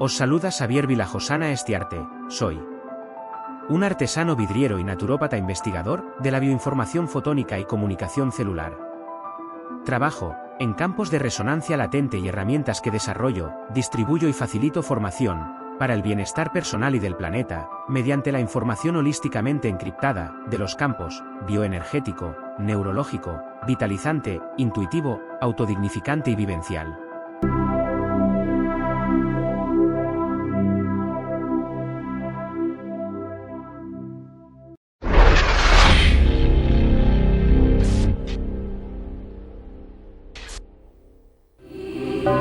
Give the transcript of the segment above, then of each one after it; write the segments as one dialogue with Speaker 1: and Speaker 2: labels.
Speaker 1: Os saluda Xavier Vilajosana Estiarte, soy un artesano vidriero y naturópata investigador de la bioinformación fotónica y comunicación celular. Trabajo en campos de resonancia latente y herramientas que desarrollo, distribuyo y facilito formación para el bienestar personal y del planeta, mediante la información holísticamente encriptada de los campos bioenergético, neurológico, vitalizante, intuitivo, autodignificante y vivencial.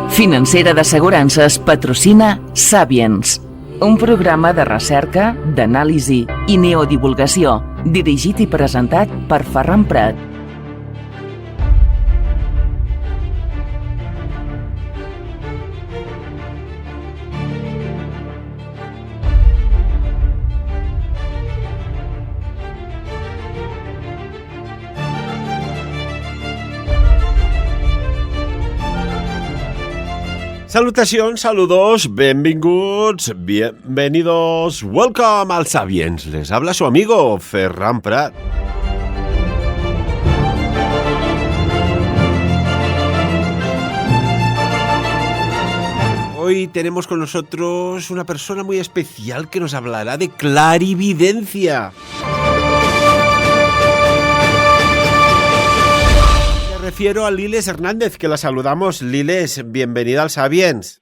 Speaker 2: Financera d'Assegurances patrocina Sapiens, un programa de recerca, d'anàlisi i neodivulgació dirigit i presentat per Ferran Prat.
Speaker 3: Salutacions, saludos, benvinguts, bienvenidos, welcome al Sapiens. Les habla su amigo Ferran Prat. Hoy tenemos con nosotros una persona muy especial que nos hablará de clarividencia. Refiero a Liles Hernández, que la saludamos. Liles, bienvenida al Sapiens.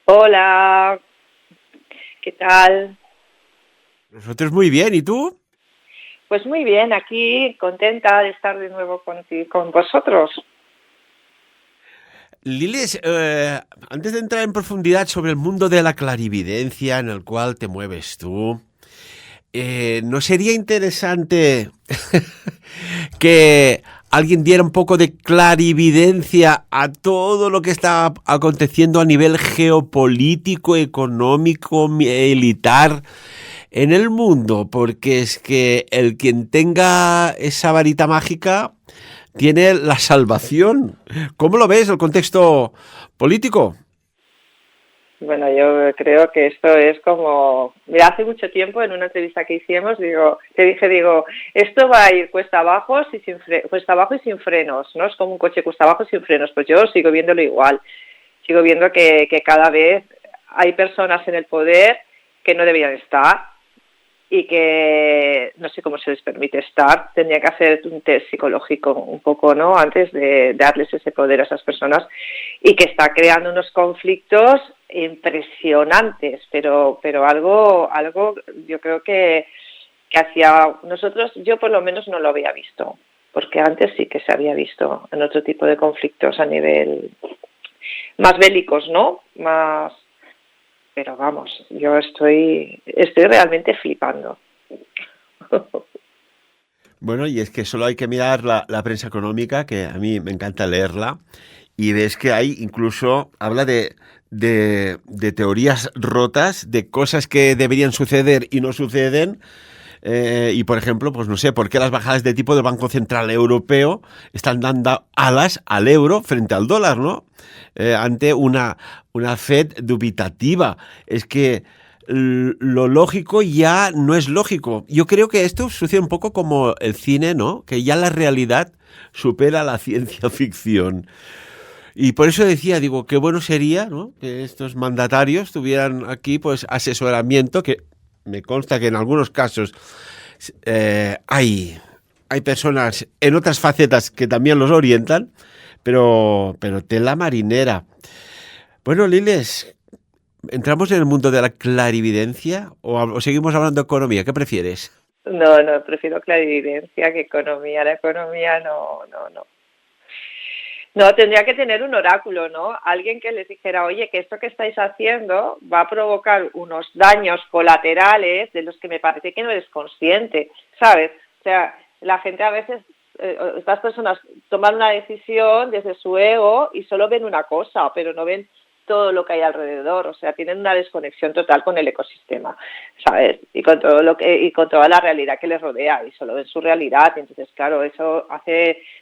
Speaker 4: Hola, ¿qué tal?
Speaker 3: Nosotros muy bien, ¿y tú?
Speaker 4: Pues muy bien, aquí contenta de estar de nuevo con vosotros.
Speaker 3: Liles, antes de entrar en profundidad sobre el mundo de la clarividencia en el cual te mueves tú, ¿no sería interesante que alguien diera un poco de clarividencia a todo lo que está aconteciendo a nivel geopolítico, económico, militar en el mundo? Porque es que el quien tenga esa varita mágica tiene la salvación. ¿Cómo lo ves el contexto político?
Speaker 4: Bueno, yo creo que esto es como... Mira, hace mucho tiempo en una entrevista que hicimos, te dije, esto va a ir cuesta abajo y sin frenos, ¿no? Es como un coche cuesta abajo y sin frenos. Pues yo sigo viéndolo igual. Sigo viendo que cada vez hay personas en el poder que no deberían estar y que no sé cómo se les permite estar. Tendría que hacer un test psicológico un poco, ¿no? Antes de darles ese poder a esas personas, y que está creando unos conflictos impresionantes, pero algo yo creo que hacia nosotros, yo por lo menos no lo había visto, porque antes sí que se había visto en otro tipo de conflictos a nivel más bélicos, ¿no? Pero vamos, yo estoy realmente flipando.
Speaker 3: Bueno, y es que solo hay que mirar la prensa económica, que a mí me encanta leerla, y ves que hay incluso, habla de teorías rotas, de cosas que deberían suceder y no suceden. Y por ejemplo, pues no sé, ¿por qué las bajadas de tipo del Banco Central Europeo están dando alas al euro frente al dólar, ¿no? Ante una Fed dubitativa. Es que lo lógico ya no es lógico. Yo creo que esto sucede un poco como el cine, ¿no? Que ya la realidad supera la ciencia ficción. Y por eso decía, qué bueno sería, ¿no?, que estos mandatarios tuvieran aquí pues asesoramiento, que me consta que en algunos casos hay personas en otras facetas que también los orientan, pero tela marinera. Bueno, Liles, ¿entramos en el mundo de la clarividencia o seguimos hablando de economía? ¿Qué prefieres?
Speaker 4: No, prefiero clarividencia que economía. La economía no. No, tendría que tener un oráculo, ¿no? Alguien que les dijera, oye, que esto que estáis haciendo va a provocar unos daños colaterales de los que me parece que no eres consciente, ¿sabes? O sea, la gente a veces, estas personas toman una decisión desde su ego y solo ven una cosa, pero no ven todo lo que hay alrededor. O sea, tienen una desconexión total con el ecosistema, ¿sabes? Y con todo y con toda la realidad que les rodea, y solo ven su realidad. Entonces, claro, eso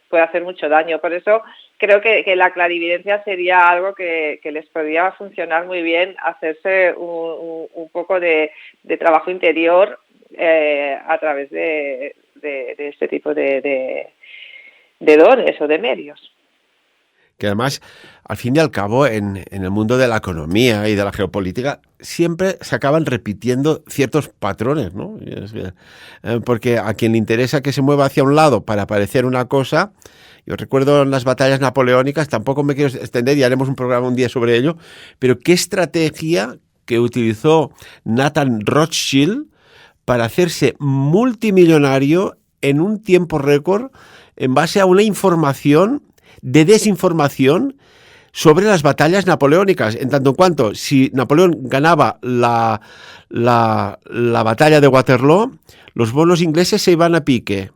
Speaker 4: puede hacer mucho daño. Por eso creo que la clarividencia sería algo que les podría funcionar muy bien, hacerse un poco de trabajo interior a través de este tipo de dones o de medios.
Speaker 3: Que además, al fin y al cabo, en el mundo de la economía y de la geopolítica, siempre se acaban repitiendo ciertos patrones, ¿no? Porque a quien le interesa que se mueva hacia un lado para parecer una cosa, yo recuerdo en las batallas napoleónicas, tampoco me quiero extender y haremos un programa un día sobre ello, pero qué estrategia que utilizó Nathan Rothschild para hacerse multimillonario en un tiempo récord en base a una información de desinformación sobre las batallas napoleónicas, en tanto en cuanto si Napoleón ganaba la batalla de Waterloo, los bonos ingleses se iban a pique,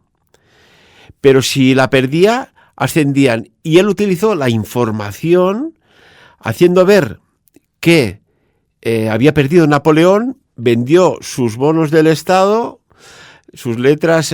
Speaker 3: pero si la perdía, ascendían, y él utilizó la información haciendo ver que había perdido Napoleón, vendió sus bonos del Estado, sus letras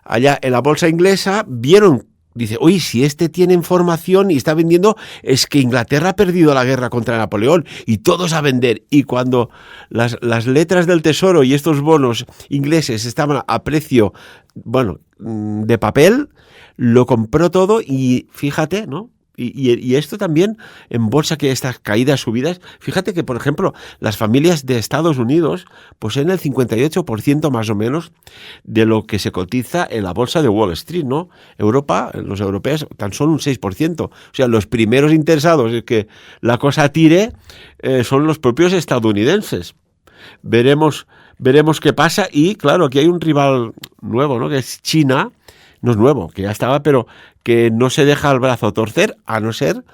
Speaker 3: allá en la bolsa inglesa, vieron. Dice, oye, si este tiene información y está vendiendo, es que Inglaterra ha perdido la guerra contra Napoleón y todos a vender. Y cuando las letras del tesoro y estos bonos ingleses estaban a precio, bueno, de papel, lo compró todo y fíjate, ¿no? Y esto también en bolsa, que estas caídas, subidas, fíjate que, por ejemplo, las familias de Estados Unidos poseen el 58% más o menos de lo que se cotiza en la bolsa de Wall Street, ¿no? Europa, los europeos, tan solo un 6%. O sea, los primeros interesados en que la cosa tire son los propios estadounidenses. Veremos qué pasa. Y claro, aquí hay un rival nuevo, ¿no? Que es China. No es nuevo, que ya estaba, pero que no se deja el brazo torcer, a no ser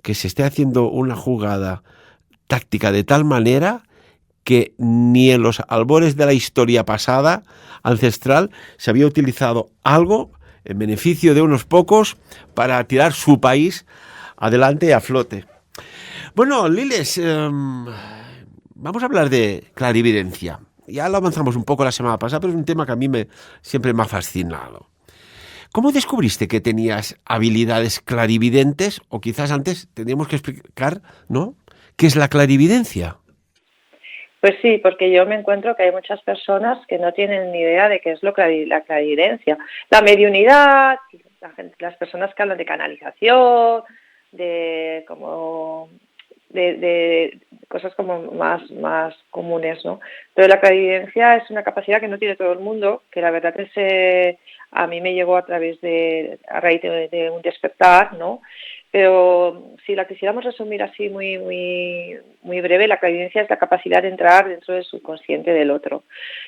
Speaker 3: que se esté haciendo una jugada táctica de tal manera que ni en los albores de la historia pasada, ancestral, se había utilizado algo en beneficio de unos pocos para tirar su país adelante y a flote. Bueno, Liles, vamos a hablar de clarividencia. Ya lo avanzamos un poco la semana pasada, pero es un tema que a mí siempre me ha fascinado. ¿Cómo descubriste que tenías habilidades clarividentes? O quizás antes tendríamos que explicar, ¿no?, ¿qué es la clarividencia?
Speaker 4: Pues sí, porque yo me encuentro que hay muchas personas que no tienen ni idea de qué es la clarividencia. La mediunidad, las personas que hablan de canalización, de cosas como más comunes, ¿no? Pero la clarividencia es una capacidad que no tiene todo el mundo, que la verdad es a mí me llegó a raíz de un despertar, ¿no? Pero si la quisiéramos resumir así muy breve, la clarividencia es la capacidad de entrar dentro del subconsciente del otro.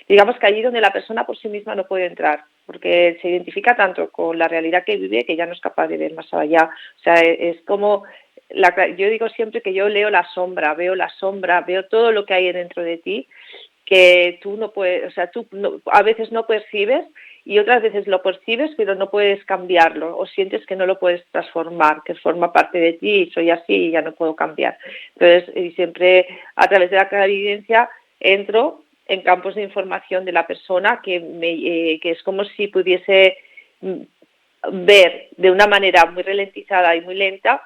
Speaker 4: Digamos que allí donde la persona por sí misma no puede entrar, porque se identifica tanto con la realidad que vive que ya no es capaz de ver más allá. O sea, es como yo digo siempre que yo leo la sombra, veo todo lo que hay dentro de ti, que tú no puedes, o sea, a veces no percibes y otras veces lo percibes, pero no puedes cambiarlo, o sientes que no lo puedes transformar, que forma parte de ti y soy así y ya no puedo cambiar. Entonces, y siempre a través de la clarividencia entro en campos de información de la persona que es como si pudiese ver de una manera muy ralentizada y muy lenta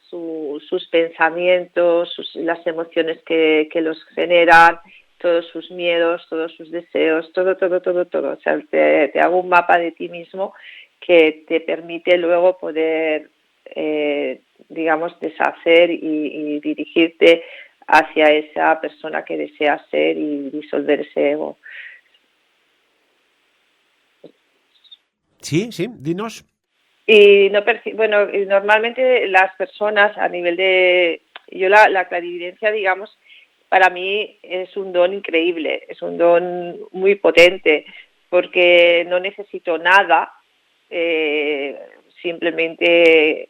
Speaker 4: sus pensamientos, las emociones que los generan, todos sus miedos, todos sus deseos, todo. O sea, te hago un mapa de ti mismo que te permite luego poder, digamos, deshacer y dirigirte hacia esa persona que deseas ser y disolver ese ego.
Speaker 3: Sí, dinos.
Speaker 4: Y normalmente las personas a nivel de... la clarividencia, digamos, para mí es un don increíble, es un don muy potente, porque no necesito nada, simplemente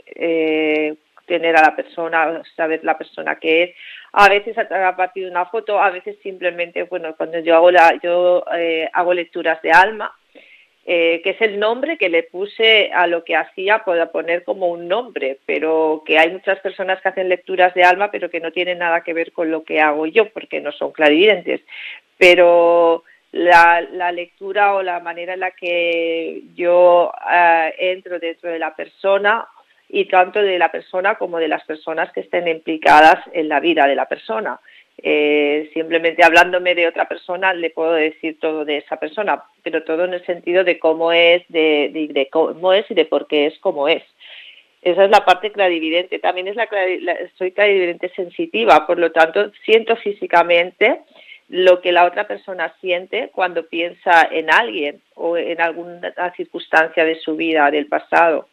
Speaker 4: tener a la persona, saber la persona que es. A veces a partir de una foto, a veces simplemente, cuando yo hago lecturas de alma, que es el nombre que le puse a lo que hacía, puedo poner como un nombre, pero que hay muchas personas que hacen lecturas de alma, pero que no tienen nada que ver con lo que hago yo, porque no son clarividentes. Pero la lectura o la manera en la que yo entro dentro de la persona, y tanto de la persona como de las personas que estén implicadas en la vida de la persona. Simplemente hablándome de otra persona le puedo decir todo de esa persona, pero todo en el sentido de cómo es, de cómo es y de por qué es como es. Esa es la parte clarividente. También soy clarividente sensitiva, por lo tanto siento físicamente lo que la otra persona siente cuando piensa en alguien o en alguna circunstancia de su vida, del pasado.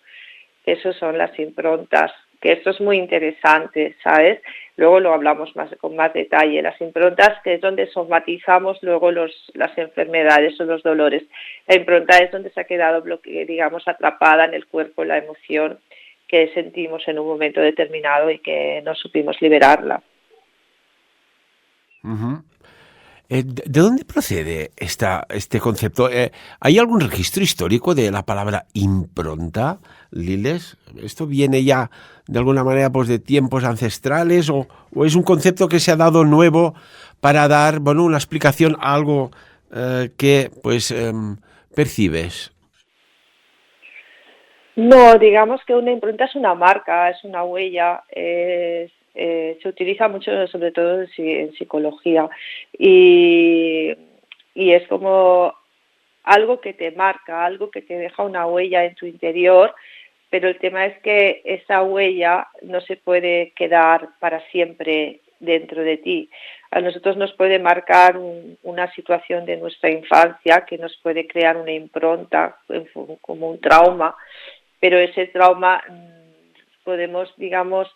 Speaker 4: Esas son las improntas, que esto es muy interesante, ¿sabes? Luego lo hablamos con más detalle. Las improntas, que es donde somatizamos luego las enfermedades o los dolores. La impronta es donde se ha quedado, digamos, atrapada en el cuerpo la emoción que sentimos en un momento determinado y que no supimos liberarla.
Speaker 3: Uh-huh. ¿De dónde procede este concepto? ¿Hay algún registro histórico de la palabra impronta, Liles? ¿Esto viene ya de alguna manera pues de tiempos ancestrales o es un concepto que se ha dado nuevo para dar una explicación a algo que pues percibes?
Speaker 4: No, digamos que una impronta es una marca, es una huella, se utiliza mucho sobre todo en psicología y es como algo que te marca, algo que te deja una huella en tu interior, pero el tema es que esa huella no se puede quedar para siempre dentro de ti. A nosotros nos puede marcar una situación de nuestra infancia que nos puede crear una impronta como un trauma, pero ese trauma podemos, digamos,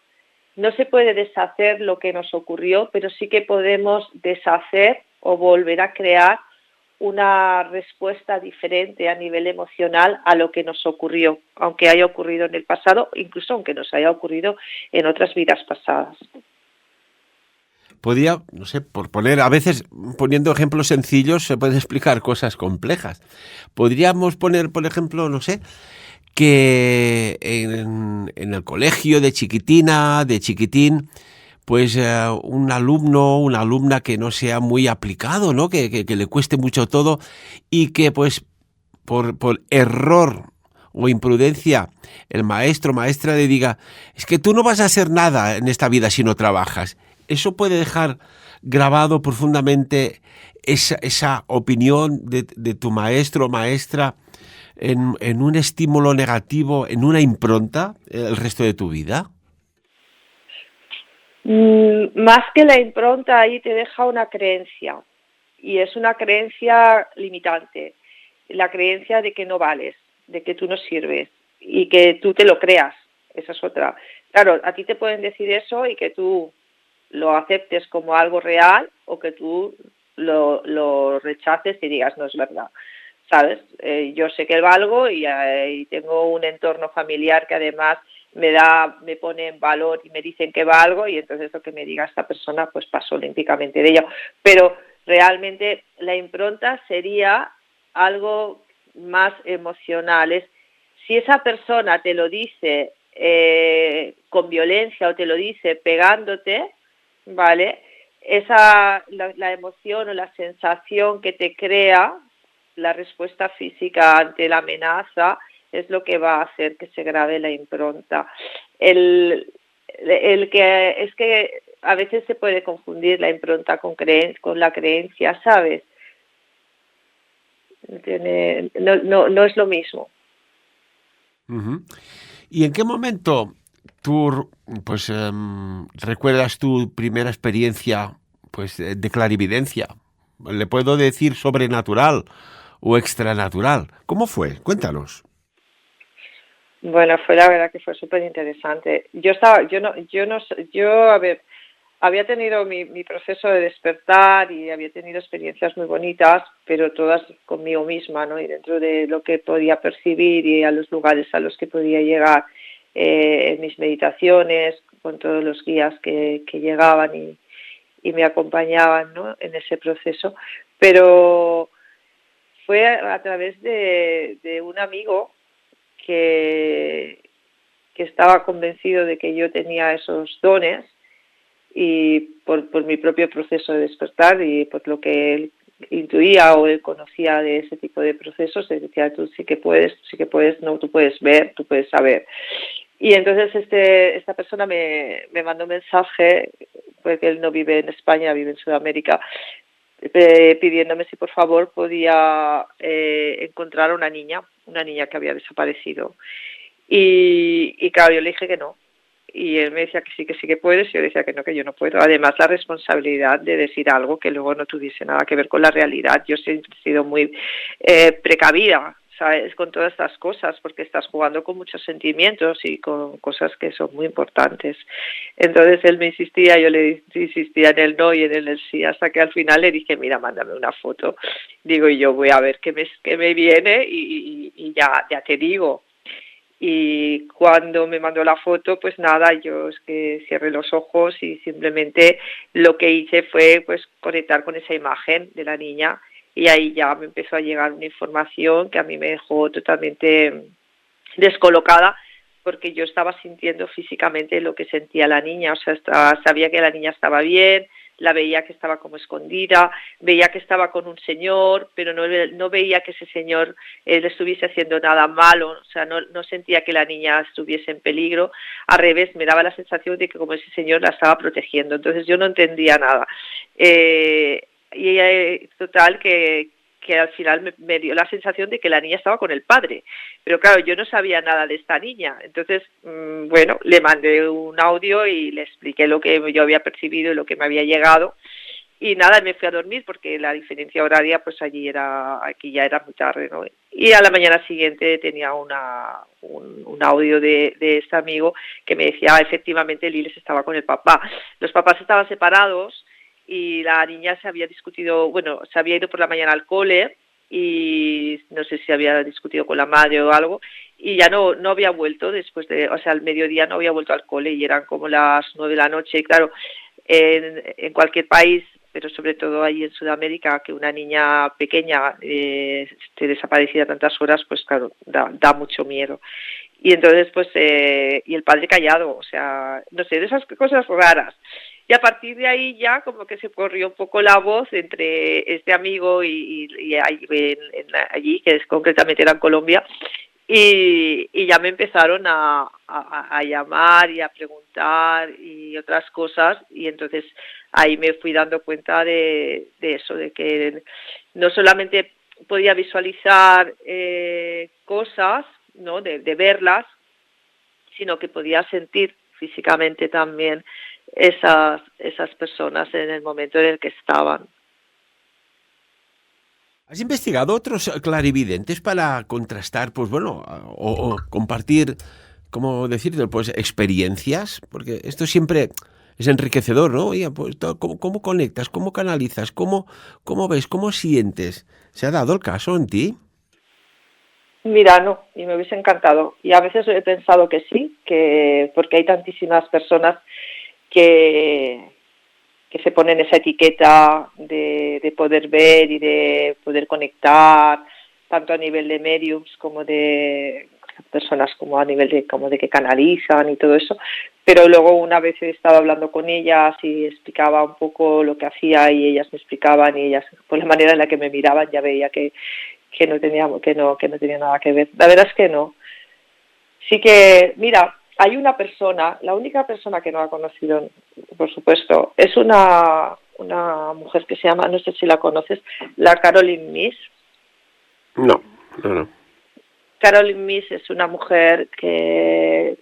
Speaker 4: no se puede deshacer lo que nos ocurrió, pero sí que podemos deshacer o volver a crear una respuesta diferente a nivel emocional a lo que nos ocurrió, aunque haya ocurrido en el pasado, incluso aunque nos haya ocurrido en otras vidas pasadas.
Speaker 3: Podría, no sé, por poner, a veces poniendo ejemplos sencillos se pueden explicar cosas complejas. Podríamos poner, por ejemplo, no sé, que en el colegio de chiquitina, de chiquitín, pues un alumno, una alumna que no sea muy aplicado, ¿no? Que le cueste mucho todo y que pues por error o imprudencia el maestro, maestra le diga, es que tú no vas a hacer nada en esta vida si no trabajas. Eso puede dejar grabado profundamente esa opinión de tu maestro o maestra en un estímulo negativo, en una impronta el resto de tu vida.
Speaker 4: Más que la impronta, ahí te deja una creencia, y es una creencia limitante, la creencia de que no vales, de que tú no sirves y que tú te lo creas. Esa es otra. Claro, a ti te pueden decir eso y que tú lo aceptes como algo real o que tú lo rechaces y digas no es verdad, ¿sabes? Yo sé que valgo y tengo un entorno familiar que además me pone en valor y me dicen que valgo, y entonces lo que me diga esta persona pues paso olímpicamente de ello. Pero realmente la impronta sería algo más emocional. Si esa persona te lo dice con violencia o te lo dice pegándote, ¿vale? La emoción o la sensación que te crea, la respuesta física ante la amenaza, es lo que va a hacer que se grabe la impronta. Es que a veces se puede confundir la impronta con la creencia, ¿sabes? No es lo mismo.
Speaker 3: Uh-huh. ¿Y en qué momento tú pues recuerdas tu primera experiencia pues de clarividencia? Le puedo decir sobrenatural o extranatural. ¿Cómo fue? Cuéntanos.
Speaker 4: Bueno, la verdad que fue súper interesante. Yo había tenido mi proceso de despertar y había tenido experiencias muy bonitas, pero todas conmigo misma, ¿no? Y dentro de lo que podía percibir y a los lugares a los que podía llegar en mis meditaciones, con todos los guías que llegaban y me acompañaban, ¿no? En ese proceso. Pero fue a través de un amigo que estaba convencido de que yo tenía esos dones, y por mi propio proceso de despertar y por lo que él intuía o él conocía de ese tipo de procesos, él decía, tú sí que puedes, no, tú puedes ver, tú puedes saber. Y entonces esta persona me mandó un mensaje, porque él no vive en España, vive en Sudamérica, pidiéndome si por favor podía encontrar a una niña que había desaparecido. Y claro, yo le dije que no. Y él me decía que sí que puedes, y yo decía que no, que yo no puedo. Además, la responsabilidad de decir algo que luego no tuviese nada que ver con la realidad. Yo siempre he sido muy precavida, ¿sabes?, con todas estas cosas, porque estás jugando con muchos sentimientos y con cosas que son muy importantes. Entonces él me insistía, yo le insistía en el no y en el sí, hasta que al final le dije, mira, mándame una foto. Digo, y yo voy a ver qué me viene y ya te digo. Y cuando me mandó la foto, pues nada, yo es que cerré los ojos y simplemente lo que hice fue pues conectar con esa imagen de la niña, y ahí ya me empezó a llegar una información que a mí me dejó totalmente descolocada, porque yo estaba sintiendo físicamente lo que sentía la niña, o sea, sabía que la niña estaba bien, la veía que estaba como escondida, veía que estaba con un señor, pero no veía que ese señor le estuviese haciendo nada malo, o sea, no sentía que la niña estuviese en peligro, al revés, me daba la sensación de que como ese señor la estaba protegiendo, entonces yo no entendía nada. Total, que al final me dio la sensación de que la niña estaba con el padre, pero claro, yo no sabía nada de esta niña, entonces bueno, le mandé un audio y le expliqué lo que yo había percibido y lo que me había llegado, y nada, me fui a dormir porque la diferencia horaria pues aquí ya era muy tarde, ¿no? Y a la mañana siguiente tenía un audio de este amigo que me decía, efectivamente Liles estaba con el papá, los papás estaban separados y la niña se había ido por la mañana al cole y no sé si había discutido con la madre o algo, y ya no había vuelto al mediodía no había vuelto al cole, y eran como las 9 de la noche, y claro, en cualquier país, pero sobre todo ahí en Sudamérica, que una niña pequeña esté desaparecida tantas horas, pues claro, da mucho miedo. Y entonces pues y el padre callado, o sea, no sé, de esas cosas raras. Y a partir de ahí ya como que se corrió un poco la voz entre este amigo y allí, que concretamente era en Colombia, y ya me empezaron a llamar y a preguntar y otras cosas, y entonces ahí me fui dando cuenta de eso, de que no solamente podía visualizar cosas, ¿no?, de verlas, sino que podía sentir físicamente también esas personas en el momento en el que estaban.
Speaker 3: ¿Has investigado otros clarividentes para contrastar, pues bueno, o compartir, ¿cómo decirlo? Pues experiencias, porque esto siempre es enriquecedor, ¿no? Oye, pues, ¿cómo conectas? ¿Cómo canalizas? ¿Cómo ves? ¿Cómo sientes? ¿Se ha dado el caso en ti?
Speaker 4: Mira, no, y me hubiese encantado. Y a veces he pensado que sí, porque hay tantísimas personas que se ponen esa etiqueta de poder ver y de poder conectar, tanto a nivel de mediums como de personas como a nivel de que canalizan y todo eso, pero luego una vez he estado hablando con ellas y explicaba un poco lo que hacía y ellas me explicaban, y ellas, por la manera en la que me miraban, ya veía que no tenía nada que ver. La verdad es que no. Sí que, mira, hay una persona, la única persona que no ha conocido, por supuesto, es una mujer que se llama, no sé si la conoces, la Caroline Myss.
Speaker 3: No.
Speaker 4: Caroline Myss es una mujer que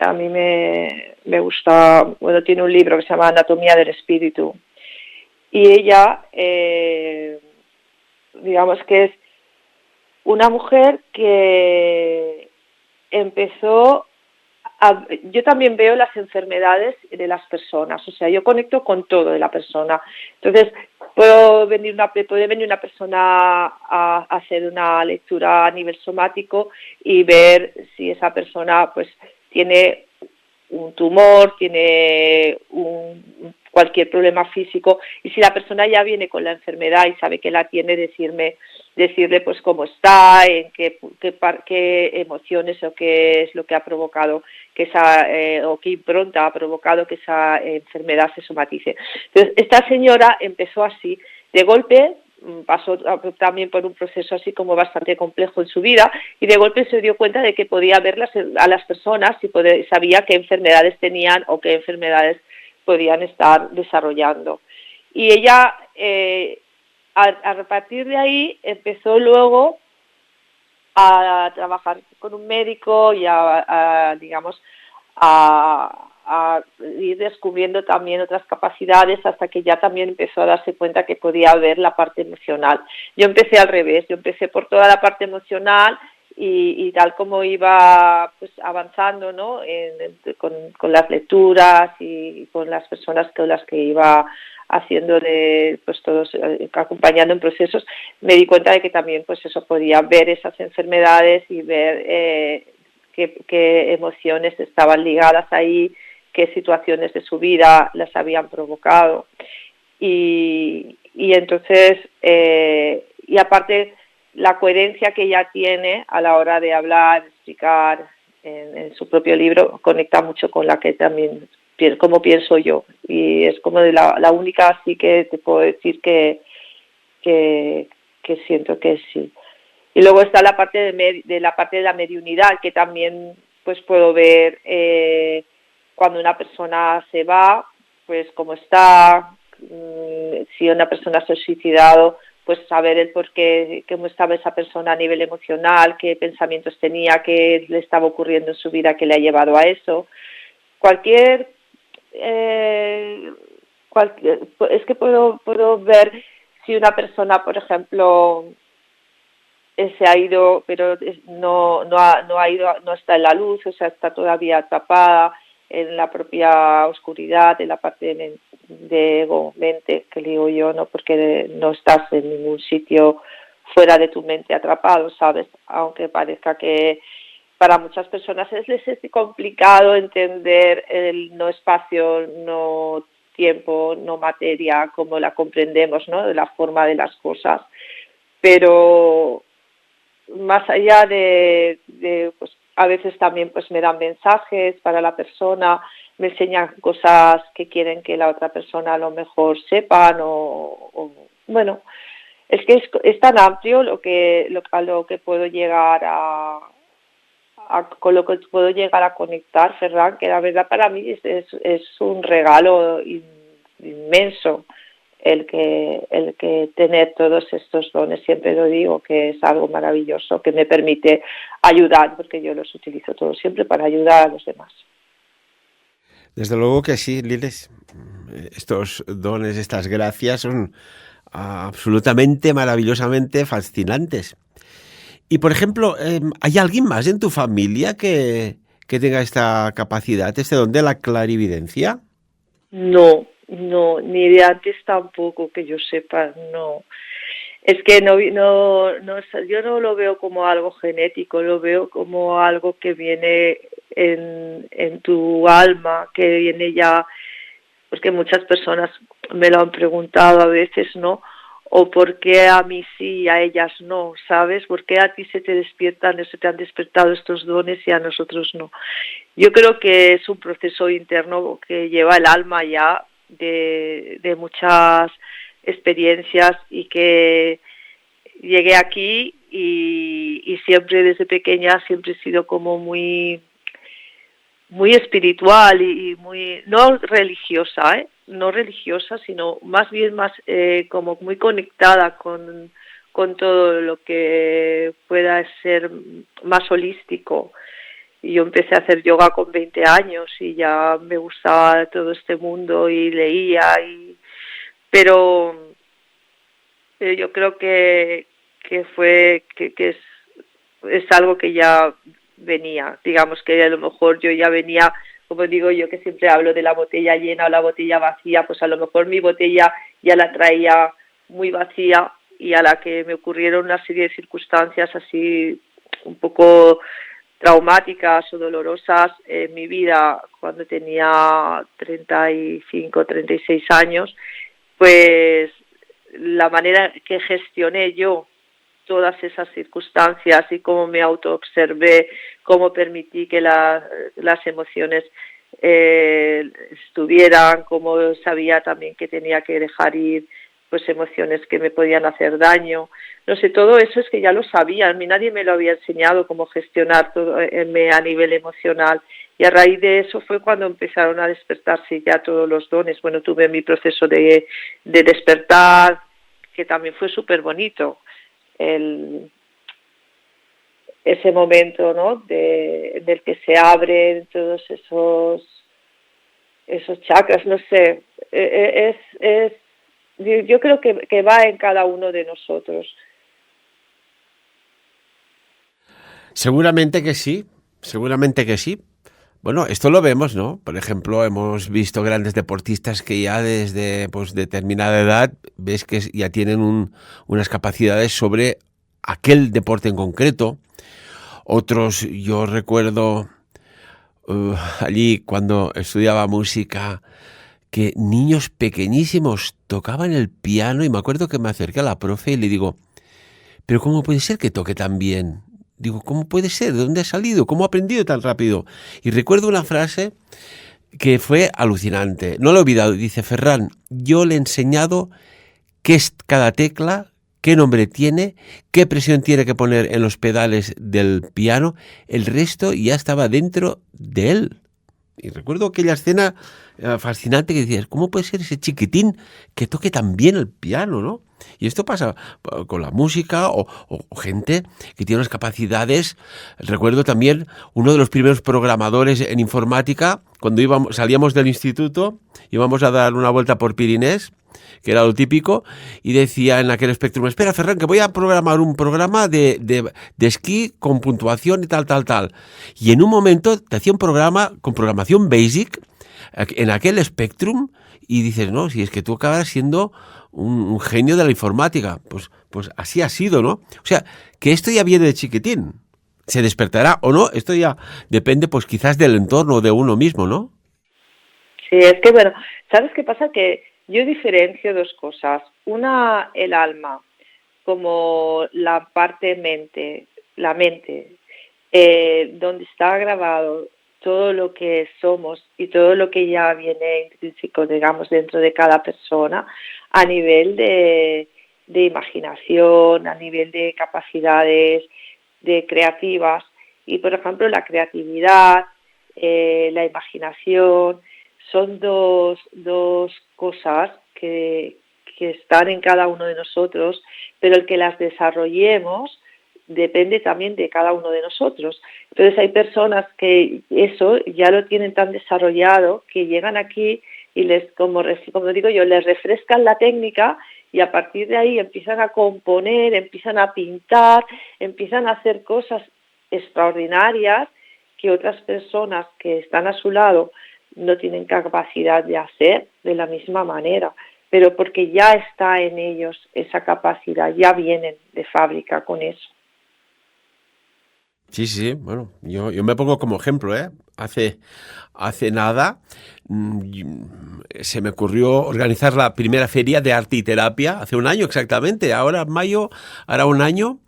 Speaker 4: a mí me gusta, bueno, tiene un libro que se llama Anatomía del Espíritu, y ella, digamos que es una mujer que empezó yo también veo las enfermedades de las personas, o sea, yo conecto con todo de la persona. Entonces, puede venir una persona a hacer una lectura a nivel somático y ver si esa persona pues tiene un tumor, tiene cualquier problema físico, y si la persona ya viene con la enfermedad y sabe que la tiene, decirle pues cómo está, en qué emociones o qué es lo que ha provocado o qué impronta ha provocado que esa enfermedad se somatice. Entonces, esta señora empezó así, de golpe pasó también por un proceso así como bastante complejo en su vida y de golpe se dio cuenta de que podía ver a las personas y sabía qué enfermedades tenían o qué enfermedades podían estar desarrollando. Y ella, a partir de ahí, empezó luego a trabajar con un médico y digamos, a ir descubriendo también otras capacidades hasta que ya también empezó a darse cuenta que podía ver la parte emocional. Yo empecé al revés, yo empecé por toda la parte emocional y tal como iba pues avanzando, ¿no? Con las lecturas y con las personas con las que iba haciendo pues todos acompañando en procesos, me di cuenta de que también pues eso podía ver esas enfermedades y ver qué emociones estaban ligadas ahí, qué situaciones de su vida las habían provocado. Y entonces, y aparte, la coherencia que ella tiene a la hora de hablar, explicar en su propio libro, conecta mucho con la que también, como pienso yo. Y es como la única así que te puedo decir que siento que sí. Y luego está la parte de la mediunidad, que también pues puedo ver cuando una persona se va, pues cómo está, si una persona se ha suicidado, pues saber el por qué, cómo estaba esa persona a nivel emocional, qué pensamientos tenía, qué le estaba ocurriendo en su vida que le ha llevado a eso. Es que puedo ver si una persona, por ejemplo, se ha ido, pero no está en la luz, o sea, está todavía atrapada en la propia oscuridad, en la parte de ego, mente, que digo yo, ¿no? Porque no estás en ningún sitio fuera de tu mente atrapado, ¿sabes? Aunque parezca que para muchas personas les es complicado entender el no espacio, no tiempo, no materia, como la comprendemos, ¿no? De la forma de las cosas. Pero más allá de pues a veces también pues me dan mensajes para la persona, me enseñan cosas que quieren que la otra persona a lo mejor sepan o bueno, es que es tan amplio a lo que puedo llegar con lo que puedo llegar a conectar, Ferran, que la verdad para mí es un regalo inmenso el que tener todos estos dones. Siempre lo digo, que es algo maravilloso, que me permite ayudar, porque yo los utilizo todos siempre para ayudar a los demás.
Speaker 3: Desde luego que sí, Liles. Estos dones, estas gracias son absolutamente, maravillosamente fascinantes. Y, por ejemplo, ¿hay alguien más en tu familia que tenga esta capacidad, este don de la clarividencia?
Speaker 4: No, ni de antes tampoco, que yo sepa, no. Es que yo no lo veo como algo genético, lo veo como algo que viene en tu alma, que viene ya, porque muchas personas me lo han preguntado a veces, ¿no? O por qué a mí sí y a ellas no, ¿sabes? ¿Por qué a ti se te han despertado estos dones y a nosotros no? Yo creo que es un proceso interno que lleva el alma ya de muchas experiencias y que llegué aquí y siempre desde pequeña siempre he sido como muy espiritual y muy no religiosa, no religiosa, sino más bien como muy conectada con todo lo que pueda ser más holístico. Y yo empecé a hacer yoga con 20 años y ya me gustaba todo este mundo y leía, pero yo creo que es algo que ya venía, digamos que a lo mejor yo ya venía, como digo yo que siempre hablo de la botella llena o la botella vacía, pues a lo mejor mi botella ya la traía muy vacía y a la que me ocurrieron una serie de circunstancias así un poco traumáticas o dolorosas en mi vida cuando tenía 35, 36 años, pues la manera que gestioné yo todas esas circunstancias y cómo me autoobservé, cómo permití que las emociones estuvieran, cómo sabía también que tenía que dejar ir pues emociones que me podían hacer daño. No sé, todo eso es que ya lo sabía, a mí nadie me lo había enseñado cómo gestionar todo a nivel emocional. Y a raíz de eso fue cuando empezaron a despertarse ya todos los dones. Bueno, tuve mi proceso de despertar, que también fue súper bonito. Ese momento, ¿no? Del que se abren todos esos chakras, no sé. Yo creo que va en cada uno de nosotros.
Speaker 3: Seguramente que sí, seguramente que sí. Bueno, esto lo vemos, ¿no? Por ejemplo, hemos visto grandes deportistas que ya desde pues, determinada edad ves que ya tienen unas capacidades sobre aquel deporte en concreto. Otros, yo recuerdo allí cuando estudiaba música, que niños pequeñísimos tocaban el piano y me acuerdo que me acerqué a la profe y le digo, pero ¿cómo puede ser que toque tan bien? Digo, ¿cómo puede ser? ¿De dónde ha salido? ¿Cómo ha aprendido tan rápido? Y recuerdo una frase que fue alucinante. No lo he olvidado. Dice, Ferran, yo le he enseñado qué es cada tecla, qué nombre tiene, qué presión tiene que poner en los pedales del piano. El resto ya estaba dentro de él. Y recuerdo aquella escena fascinante que decías, ¿cómo puede ser ese chiquitín que toque tan bien el piano, ¿no? Y esto pasa con la música o gente que tiene unas capacidades. Recuerdo también uno de los primeros programadores en informática, cuando salíamos del instituto, íbamos a dar una vuelta por Pirinés, que era lo típico, y decía en aquel Spectrum, espera, Ferran, que voy a programar un programa de esquí con puntuación y tal. Y en un momento te hacía un programa con programación basic en aquel Spectrum y dices, no, si es que tú acabas siendo un genio de la informática. Pues así ha sido, ¿no? O sea, que esto ya viene de chiquitín. ¿Se despertará o no? Esto ya depende, pues quizás del entorno de uno mismo, ¿no?
Speaker 4: Sí, es que, bueno, ¿sabes qué pasa? Que yo diferencio dos cosas. Una, el alma, como la parte mente, la mente, donde está grabado todo lo que somos y todo lo que ya viene intrínseco, digamos, dentro de cada persona, a nivel de imaginación, a nivel de capacidades de creativas. Y, por ejemplo, la creatividad, la imaginación, son dos cosas que están en cada uno de nosotros, pero el que las desarrollemos depende también de cada uno de nosotros. Entonces hay personas que eso ya lo tienen tan desarrollado que llegan aquí y como digo yo, les refrescan la técnica y a partir de ahí empiezan a componer, empiezan a pintar, empiezan a hacer cosas extraordinarias que otras personas que están a su lado no tienen capacidad de hacer de la misma manera, pero porque ya está en ellos esa capacidad, ya vienen de fábrica con eso.
Speaker 3: Sí, bueno, yo me pongo como ejemplo, ¿eh? Hace nada se me ocurrió organizar la primera feria de arte y terapia, hace un año exactamente, ahora en mayo hará un año,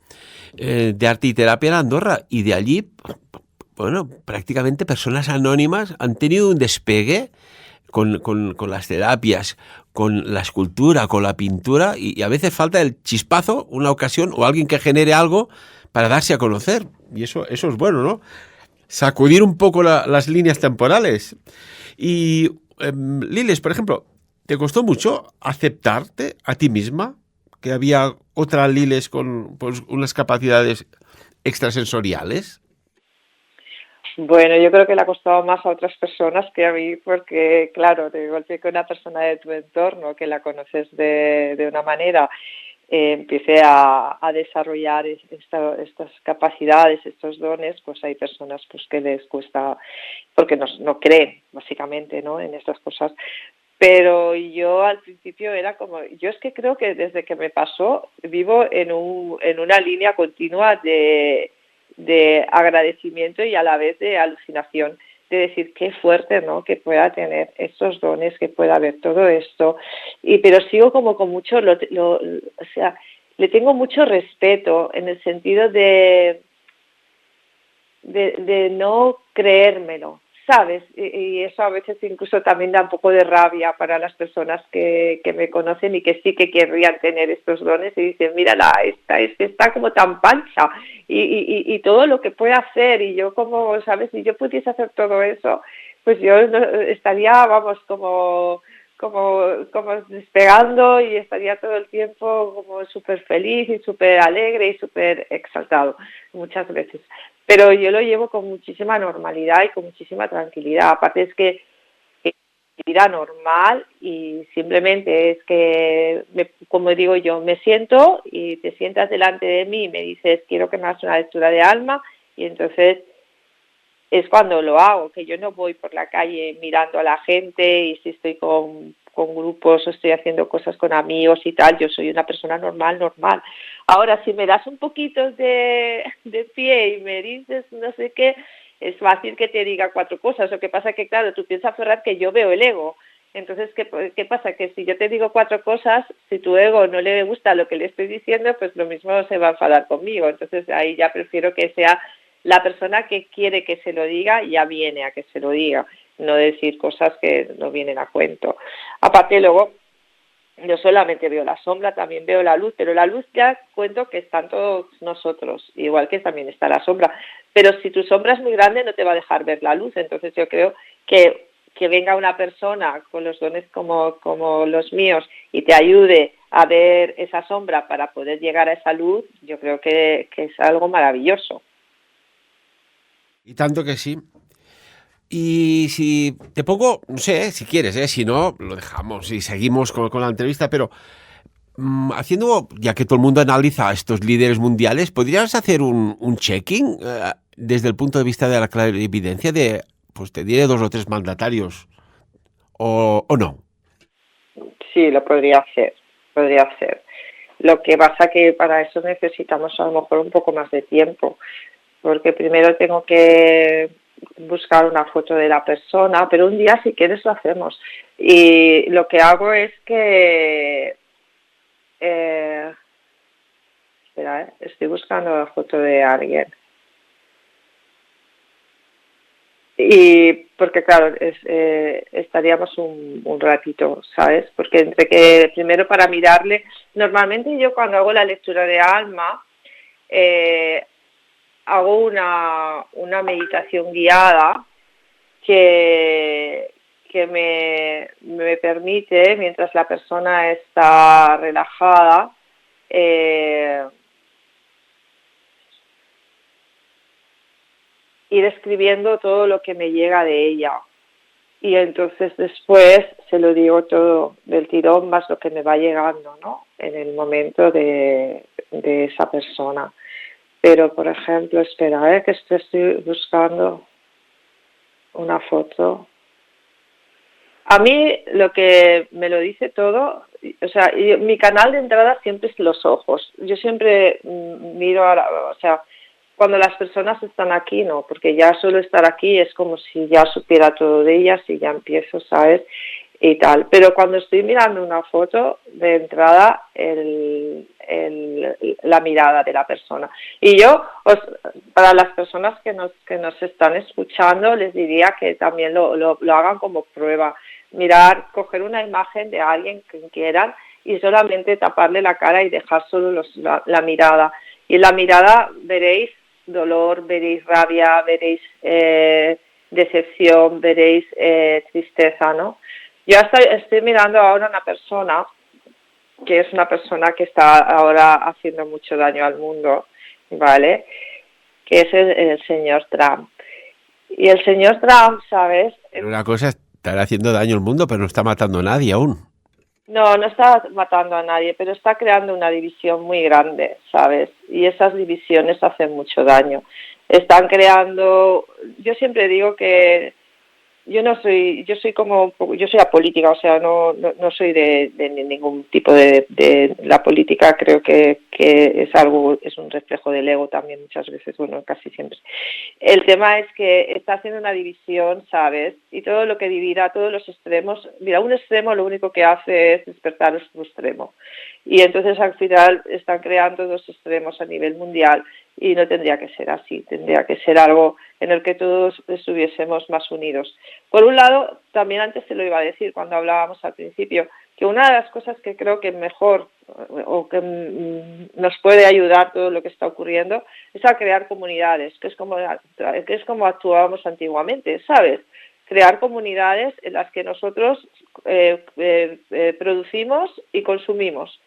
Speaker 3: de arte y terapia en Andorra, y de allí, bueno, prácticamente personas anónimas han tenido un despegue con las terapias, con la escultura, con la pintura, y a veces falta el chispazo, una ocasión o alguien que genere algo para darse a conocer. Y eso es bueno, ¿no? Sacudir un poco las líneas temporales. Y, Liles, por ejemplo, ¿te costó mucho aceptarte a ti misma que había otra Liles con pues, unas capacidades extrasensoriales?
Speaker 4: Bueno, yo creo que le ha costado más a otras personas que a mí, porque, claro, de golpe con una persona de tu entorno que la conoces de una manera, empiece a desarrollar estas capacidades, estos dones, pues hay personas pues que les cuesta, porque no creen, básicamente, ¿no?, en estas cosas. Pero yo al principio era como, yo es que creo que desde que me pasó vivo en una línea continua de agradecimiento y a la vez de alucinación, de decir qué fuerte, ¿no?, que pueda tener estos dones, que pueda haber todo esto, pero sigo como con mucho, o sea, le tengo mucho respeto en el sentido de no creérmelo, ¿sabes? Y eso a veces incluso también da un poco de rabia para las personas que me conocen y que sí que querrían tener estos dones y dicen, mírala, esta es que está como tan pancha y todo lo que puede hacer, y yo como, ¿sabes? Si yo pudiese hacer todo eso, pues yo estaría, vamos, como despegando, y estaría todo el tiempo como súper feliz y súper alegre y súper exaltado muchas veces. Pero yo lo llevo con muchísima normalidad y con muchísima tranquilidad. Aparte es que vida normal, y simplemente es que, como digo yo, me siento y te sientas delante de mí y me dices, quiero que me hagas una lectura de alma, y entonces es cuando lo hago, que yo no voy por la calle mirando a la gente, y si estoy con grupos o estoy haciendo cosas con amigos y tal, yo soy una persona normal. Ahora, si me das un poquito de pie y me dices no sé qué, es fácil que te diga 4 cosas. Lo que pasa es que, claro, tú piensas, Ferran, que yo veo el ego. Entonces, ¿qué pasa? Que si yo te digo 4 cosas, si tu ego no le gusta lo que le estoy diciendo, pues lo mismo se va a enfadar conmigo. Entonces, ahí ya prefiero que sea la persona que quiere que se lo diga, ya viene a que se lo diga, no decir cosas que no vienen a cuento. Aparte, luego, yo solamente veo la sombra, también veo la luz, pero la luz ya cuento que están todos nosotros, igual que también está la sombra. Pero si tu sombra es muy grande, no te va a dejar ver la luz. Entonces yo creo que venga una persona con los dones como los míos y te ayude a ver esa sombra para poder llegar a esa luz, yo creo que es algo maravilloso.
Speaker 3: Y tanto que sí. Y si te pongo, no sé, si quieres, si no, lo dejamos y seguimos con la entrevista, pero haciendo, ya que todo el mundo analiza a estos líderes mundiales, ¿podrías hacer un checking desde el punto de vista de la clarividencia de, pues te diré 2 o 3 mandatarios, o no?
Speaker 4: Sí, lo podría hacer. Lo que pasa que para eso necesitamos a lo mejor un poco más de tiempo, porque primero tengo que buscar una foto de la persona, pero un día si quieres lo hacemos. Y lo que hago es que espera, estoy buscando la foto de alguien. Y porque claro, estaríamos un ratito, ¿sabes? Porque entre que primero para mirarle, normalmente yo cuando hago la lectura de alma, hago una meditación guiada que me permite, mientras la persona está relajada, ir escribiendo todo lo que me llega de ella. Y entonces después se lo digo todo del tirón, más lo que me va llegando, ¿no? En el momento de esa persona. Pero, por ejemplo, espera, que estoy buscando una foto. A mí lo que me lo dice todo, o sea, mi canal de entrada siempre es los ojos. Yo siempre miro, o sea, cuando las personas están aquí, no, porque ya solo estar aquí es como si ya supiera todo de ellas y ya empiezo, ¿sabes? Y tal. Pero cuando estoy mirando una foto, de entrada, la mirada de la persona. Y yo, para las personas que nos están escuchando, les diría que también lo hagan como prueba. Mirar, coger una imagen de alguien que quieran y solamente taparle la cara y dejar solo la mirada. Y en la mirada veréis dolor, veréis rabia, veréis decepción, veréis tristeza, ¿no? Yo estoy mirando ahora una persona que es una persona que está ahora haciendo mucho daño al mundo, ¿vale? Que es el señor Trump. Y el señor Trump, ¿sabes?
Speaker 3: Una cosa es estar haciendo daño al mundo, pero no está matando a nadie aún.
Speaker 4: No está matando a nadie, pero está creando una división muy grande, ¿sabes? Y esas divisiones hacen mucho daño. Están creando, yo siempre digo que yo soy apolítica, o sea, no soy de ningún tipo de la política, creo que es un reflejo del ego también muchas veces, bueno, casi siempre. El tema es que está haciendo una división, ¿sabes? Y todo lo que divida, todos los extremos, mira, un extremo lo único que hace es despertar otro extremo. Y entonces al final están creando 2 extremos a nivel mundial y no tendría que ser así, tendría que ser algo en el que todos estuviésemos más unidos. Por un lado, también antes te lo iba a decir cuando hablábamos al principio, que una de las cosas que creo que mejor o que nos puede ayudar todo lo que está ocurriendo es a crear comunidades, que es como actuábamos antiguamente, ¿sabes? Crear comunidades en las que nosotros producimos y consumimos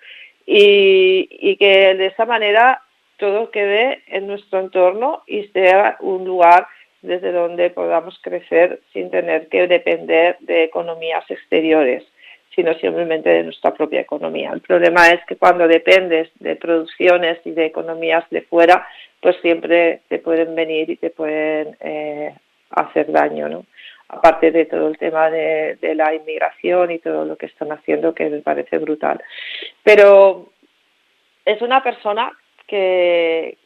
Speaker 4: y que de esa manera todo quede en nuestro entorno y sea un lugar desde donde podamos crecer sin tener que depender de economías exteriores, sino simplemente de nuestra propia economía. El problema es que cuando dependes de producciones y de economías de fuera, pues siempre te pueden venir y te pueden hacer daño, ¿no? Aparte de todo el tema de la inmigración y todo lo que están haciendo, que me parece brutal. Pero es una persona que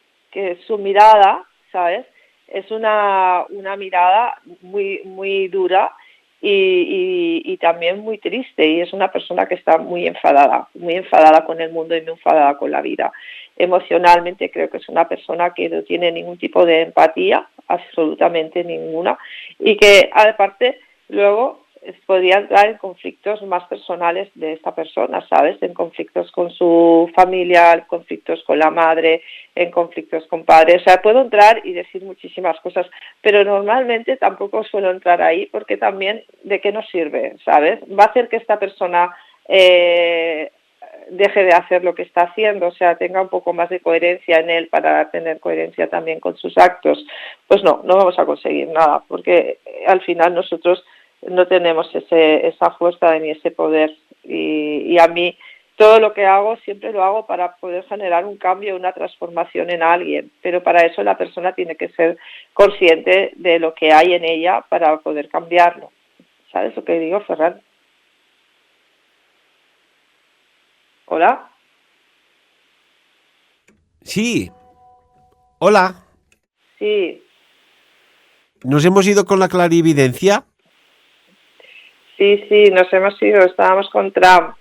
Speaker 4: su mirada, ¿sabes?, es una mirada muy, muy dura y también muy triste, y es una persona que está muy enfadada con el mundo y muy enfadada con la vida. Emocionalmente creo que es una persona que no tiene ningún tipo de empatía, absolutamente ninguna, y que aparte luego podría entrar en conflictos más personales de esta persona, ¿sabes? En conflictos con su familia, en conflictos con la madre, en conflictos con padres. O sea, puedo entrar y decir muchísimas cosas, pero normalmente tampoco suelo entrar ahí porque también ¿de qué nos sirve? ¿Sabes? Va a hacer que esta persona deje de hacer lo que está haciendo, o sea, tenga un poco más de coherencia en él para tener coherencia también con sus actos. Pues no vamos a conseguir nada, porque al final nosotros no tenemos esa fuerza ni ese poder, y a mí todo lo que hago siempre lo hago para poder generar un cambio, una transformación en alguien, pero para eso la persona tiene que ser consciente de lo que hay en ella para poder cambiarlo. ¿Sabes lo que digo, Ferran? ¿Hola?
Speaker 3: Sí. Hola.
Speaker 4: Sí.
Speaker 3: ¿Nos hemos ido con la clarividencia?
Speaker 4: Sí, nos hemos ido, estábamos con Trump.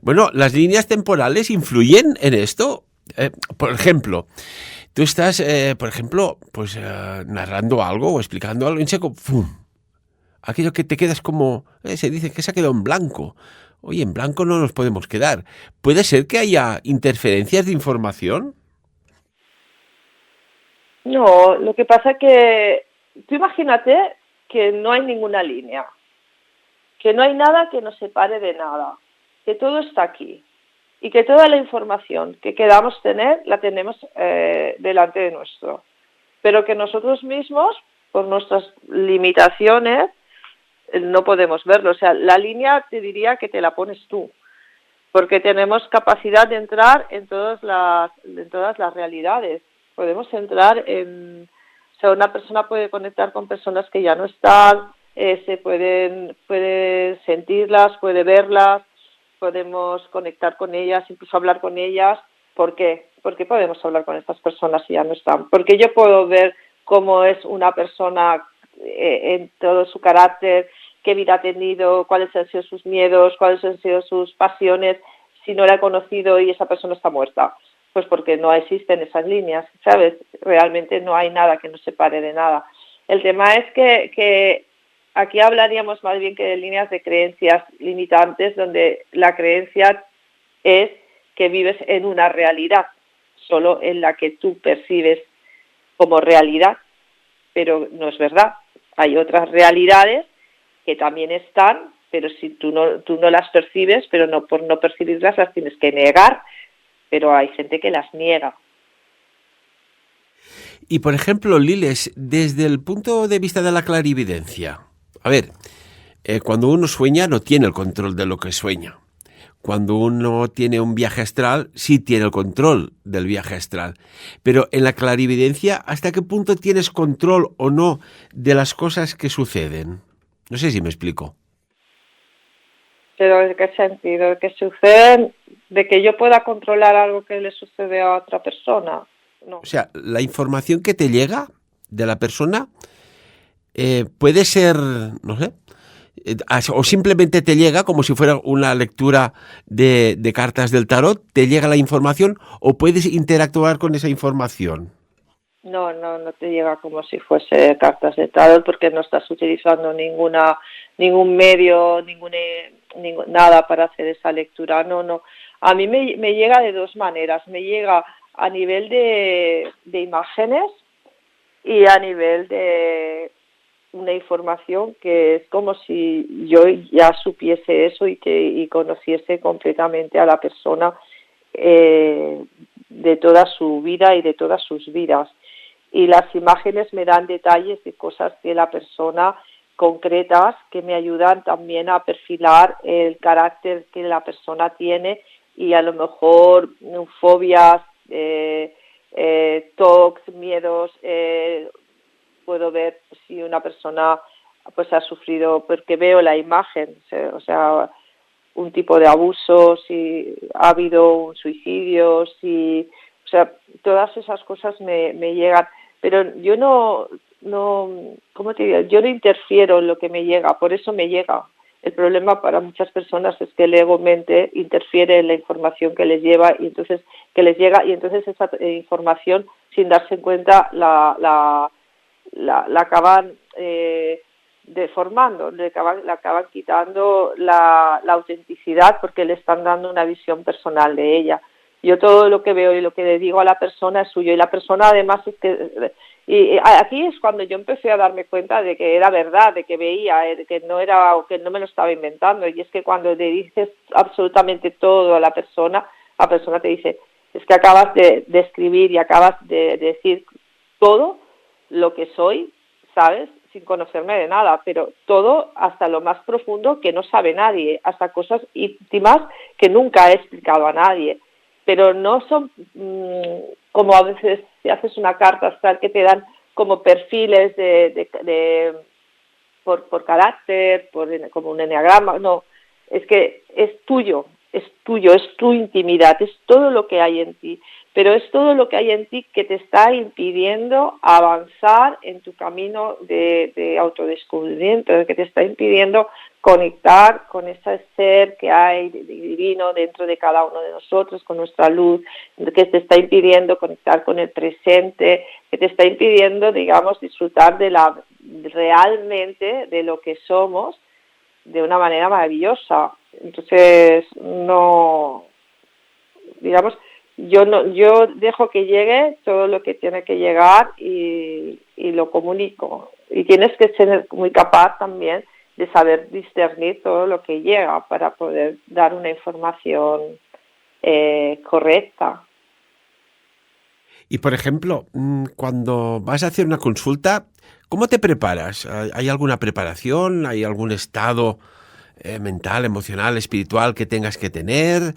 Speaker 3: Bueno, ¿las líneas temporales influyen en esto? Por ejemplo, tú estás, narrando algo o explicando algo y en seco, ¡fum! Aquello que te quedas como, se dice que se ha quedado en blanco. Oye, en blanco no nos podemos quedar. ¿Puede ser que haya interferencias de información?
Speaker 4: No, lo que pasa es que tú imagínate que no hay ninguna línea, que no hay nada que nos separe de nada, que todo está aquí y que toda la información que queramos tener la tenemos delante de nuestro, pero que nosotros mismos, por nuestras limitaciones, no podemos verlo. O sea, la línea te diría que te la pones tú, porque tenemos capacidad de entrar en todas las realidades. Podemos entrar en... O sea, una persona puede conectar con personas que ya no están, puede sentirlas, puede verlas, podemos conectar con ellas, incluso hablar con ellas. ¿Por qué? Porque podemos hablar con estas personas si ya no están. Porque yo puedo ver cómo es una persona en todo su carácter, qué vida ha tenido, cuáles han sido sus miedos, cuáles han sido sus pasiones, si no la he conocido y esa persona está muerta. Pues porque no existen esas líneas, ¿sabes? Realmente no hay nada que nos separe de nada. El tema es que aquí hablaríamos más bien que de líneas de creencias limitantes, donde la creencia es que vives en una realidad, solo en la que tú percibes como realidad, pero no es verdad. Hay otras realidades que también están, pero si tú no las percibes, pero no por no percibirlas las tienes que negar, pero hay gente que las niega.
Speaker 3: Y por ejemplo, Liles, desde el punto de vista de la clarividencia, a ver, cuando uno sueña no tiene el control de lo que sueña. Cuando uno tiene un viaje astral, sí tiene el control del viaje astral. Pero en la clarividencia, ¿hasta qué punto tienes control o no de las cosas que suceden? No sé si me explico.
Speaker 4: ¿Pero en qué sentido? ¿Que suceden? ¿De que yo pueda controlar algo que le sucede a otra persona? No.
Speaker 3: O sea, la información que te llega de la persona puede ser, no sé, o simplemente te llega como si fuera una lectura de cartas del tarot, te llega la información o puedes interactuar con esa información.
Speaker 4: No, no te llega como si fuese cartas de tarot porque no estás utilizando ningún medio, nada para hacer esa lectura. No. A mí me llega de dos maneras. Me llega a nivel de imágenes y a nivel de una información que es como si yo ya supiese eso y conociese completamente a la persona de toda su vida y de todas sus vidas. Y las imágenes me dan detalles de cosas de la persona concretas que me ayudan también a perfilar el carácter que la persona tiene y a lo mejor fobias, TOCs, miedos. Puedo ver si una persona pues ha sufrido, porque veo la imagen, o sea, un tipo de abuso, si ha habido un suicidio, o sea, todas esas cosas me llegan. Pero yo no, ¿cómo te digo? Yo no interfiero en lo que me llega, por eso me llega. El problema para muchas personas es que el ego-mente interfiere en la información que les llega y entonces esa información, sin darse cuenta, la acaban deformando, le acaban quitando la autenticidad porque le están dando una visión personal de ella. Yo todo lo que veo y lo que le digo a la persona es suyo y la persona además es que... Y aquí es cuando yo empecé a darme cuenta de que era verdad, de que veía, que no me lo estaba inventando. Y es que cuando le dices absolutamente todo a la persona te dice, es que acabas de escribir y acabas de decir todo lo que soy, ¿sabes? Sin conocerme de nada, pero todo hasta lo más profundo que no sabe nadie, hasta cosas íntimas que nunca he explicado a nadie. Pero no son como a veces si haces una carta astral que te dan como perfiles por carácter, como un enneagrama. No, es que es tuyo, es tu intimidad, es todo lo que hay en ti. Pero es todo lo que hay en ti que te está impidiendo avanzar en tu camino de autodescubrimiento, que te está impidiendo conectar con ese ser que hay divino dentro de cada uno de nosotros, con nuestra luz, que te está impidiendo conectar con el presente, que te está impidiendo, digamos, disfrutar realmente de lo que somos de una manera maravillosa. Entonces, yo dejo que llegue todo lo que tiene que llegar y lo comunico. Y tienes que ser muy capaz también de saber discernir todo lo que llega para poder dar una información correcta.
Speaker 3: Y, por ejemplo, cuando vas a hacer una consulta, ¿cómo te preparas? ¿Hay alguna preparación? ¿Hay algún estado mental, emocional, espiritual que tengas que tener?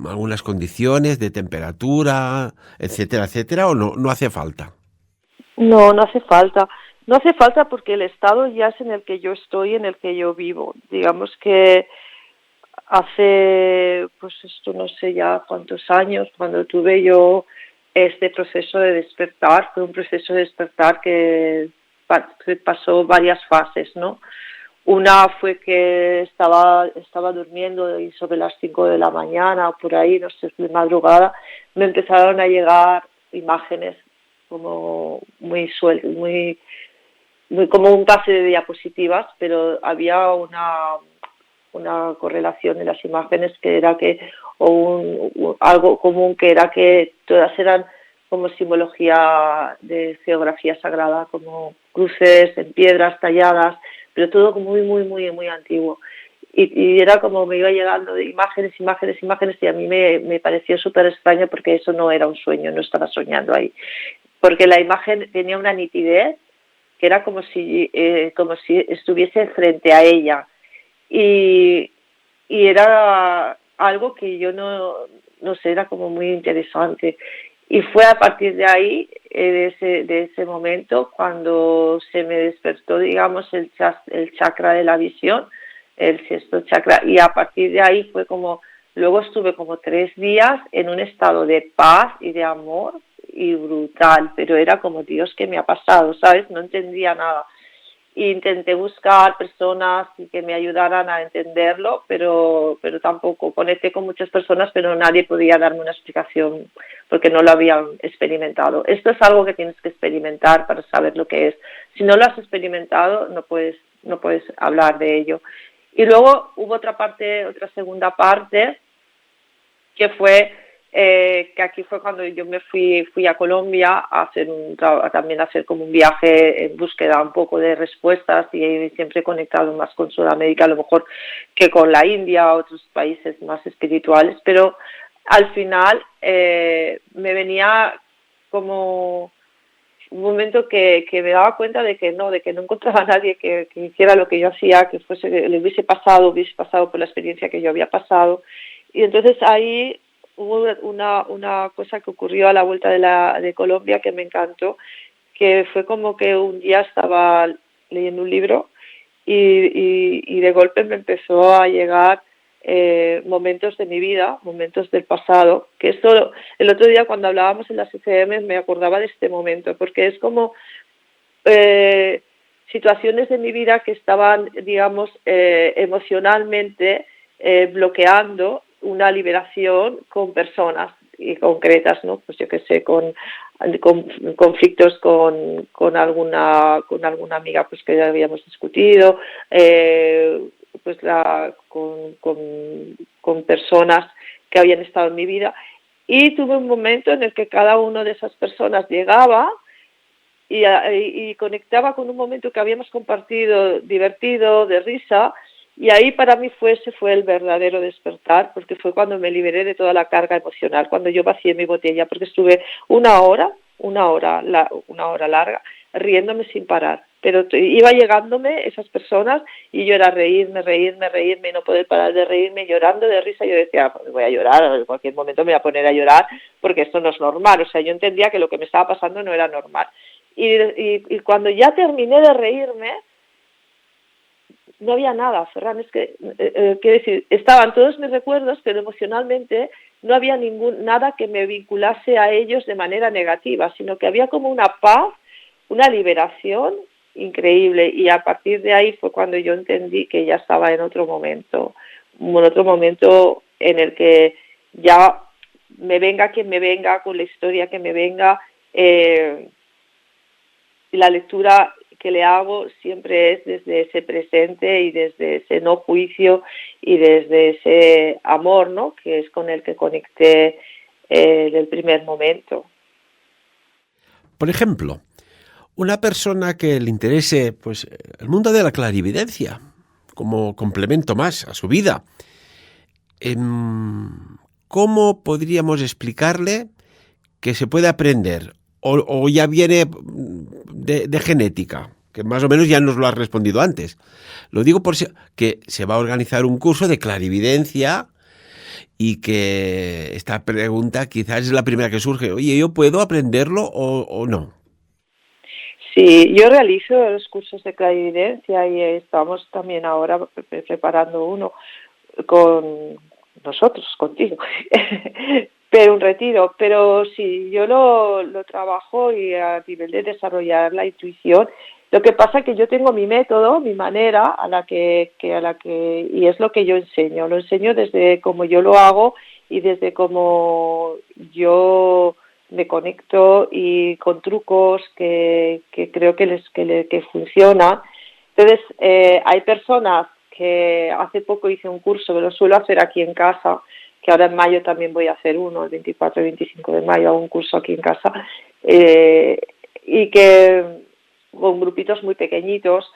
Speaker 3: ¿Algunas condiciones de temperatura, etcétera, etcétera? ¿O no hace falta?
Speaker 4: No hace falta. No hace falta porque el estado ya es en el que yo estoy, en el que yo vivo. Digamos que hace, pues esto no sé ya cuántos años, cuando tuve yo este proceso de despertar, fue un proceso de despertar que pasó varias fases, ¿no? Una fue que estaba durmiendo y sobre las 5 de la mañana o por ahí, no sé, de madrugada, me empezaron a llegar imágenes como muy sueltas, muy como un pase de diapositivas, pero había una correlación en las imágenes que era que, algo común que era que todas eran como simbología de geografía sagrada, como cruces en piedras talladas, pero todo muy, muy, muy, muy antiguo. Y era como me iba llegando de imágenes, y a mí me pareció súper extraño porque eso no era un sueño, no estaba soñando ahí. Porque la imagen tenía una nitidez que era como si estuviese frente a ella. Y era algo que yo no sé, era como muy interesante. Y fue a partir de ahí, de ese momento, cuando se me despertó, digamos, el chakra de la visión, el sexto chakra, y a partir de ahí fue como, luego estuve como 3 días en un estado de paz y de amor y brutal, pero era como, Dios, ¿qué me ha pasado? ¿Sabes? No entendía nada. intenté buscar personas que me ayudaran a entenderlo, pero tampoco. Conecté con muchas personas, pero nadie podía darme una explicación porque no lo habían experimentado. Esto es algo que tienes que experimentar para saber lo que es. Si no lo has experimentado, no puedes hablar de ello. Y luego hubo otra segunda parte, que fue que aquí fue cuando yo me fui a Colombia a hacer también hacer como un viaje en búsqueda un poco de respuestas, y siempre he conectado más con Sudamérica a lo mejor que con la India, otros países más espirituales, pero al final me venía como un momento que me daba cuenta de que no encontraba a nadie que hiciera lo que yo hacía, que le hubiese pasado por la experiencia que yo había pasado. Y entonces ahí hubo una cosa que ocurrió a la vuelta de Colombia que me encantó, que fue como que un día estaba leyendo un libro y de golpe me empezó a llegar momentos de mi vida, momentos del pasado, que esto el otro día cuando hablábamos en las CCM me acordaba de este momento, porque es como situaciones de mi vida que estaban, digamos, emocionalmente bloqueando una liberación con personas y concretas, ¿no? Pues yo qué sé, con conflictos con alguna amiga pues que ya habíamos discutido, pues con personas que habían estado en mi vida, y tuve un momento en el que cada una de esas personas llegaba y conectaba con un momento que habíamos compartido divertido, de risa. Y ahí para mí ese fue el verdadero despertar, porque fue cuando me liberé de toda la carga emocional, cuando yo vacié mi botella, porque estuve una hora larga, riéndome sin parar. Pero iba llegándome esas personas y yo era reírme y no poder parar de reírme, llorando de risa. Yo decía, pues voy a llorar, en cualquier momento me voy a poner a llorar, porque esto no es normal. O sea, yo entendía que lo que me estaba pasando no era normal. Y cuando ya terminé de reírme, no había nada, Ferran, es que, quiero decir, estaban todos mis recuerdos, pero emocionalmente no había nada que me vinculase a ellos de manera negativa, sino que había como una paz, una liberación increíble, y a partir de ahí fue cuando yo entendí que ya estaba en otro momento en el que ya me venga quien me venga, con la historia que me venga, y la lectura que le hago siempre es desde ese presente y desde ese no juicio y desde ese amor, ¿no?, que es con el que conecté del primer momento.
Speaker 3: Por ejemplo, una persona que le interese pues el mundo de la clarividencia como complemento más a su vida, ¿cómo podríamos explicarle que se puede aprender? ¿O ya viene de genética? Que más o menos ya nos lo has respondido antes. Lo digo por si que se va a organizar un curso de clarividencia y que esta pregunta quizás es la primera que surge. Oye, ¿yo puedo aprenderlo o no?
Speaker 4: Sí, yo realizo los cursos de clarividencia y estamos también ahora preparando uno con nosotros, contigo. Pero un retiro, pero sí, yo lo trabajo y a nivel de desarrollar la intuición. Lo que pasa es que yo tengo mi método, mi manera a la que y es lo que yo enseño. Lo enseño desde cómo yo lo hago y desde cómo yo me conecto y con trucos que creo que funcionan. Entonces, hay personas que hace poco hice un curso, que lo suelo hacer aquí en casa, que ahora en mayo también voy a hacer uno, el 24 y 25 de mayo, hago un curso aquí en casa, y que con grupitos muy pequeñitos,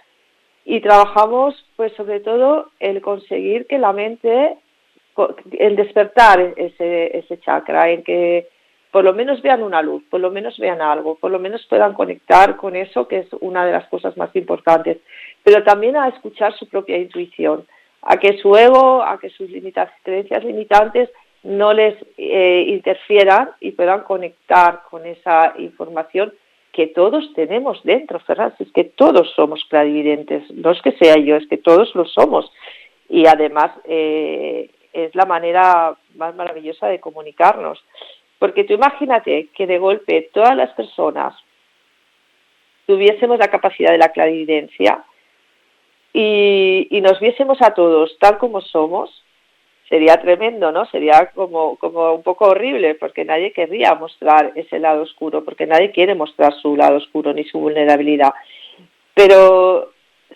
Speaker 4: y trabajamos pues sobre todo el conseguir que la mente, el despertar ese chakra, en que por lo menos vean una luz, por lo menos vean algo, por lo menos puedan conectar con eso, que es una de las cosas más importantes, pero también a escuchar su propia intuición, a que su ego, a que sus creencias limitantes no les interfieran y puedan conectar con esa información que todos tenemos dentro, Ferran. Es que todos somos clarividentes, no es que sea yo, es que todos lo somos, y además es la manera más maravillosa de comunicarnos, porque tú imagínate que de golpe todas las personas tuviésemos la capacidad de la clarividencia, y nos viésemos a todos tal como somos, sería tremendo, ¿no? Sería como un poco horrible, porque nadie querría mostrar ese lado oscuro, porque nadie quiere mostrar su lado oscuro ni su vulnerabilidad. Pero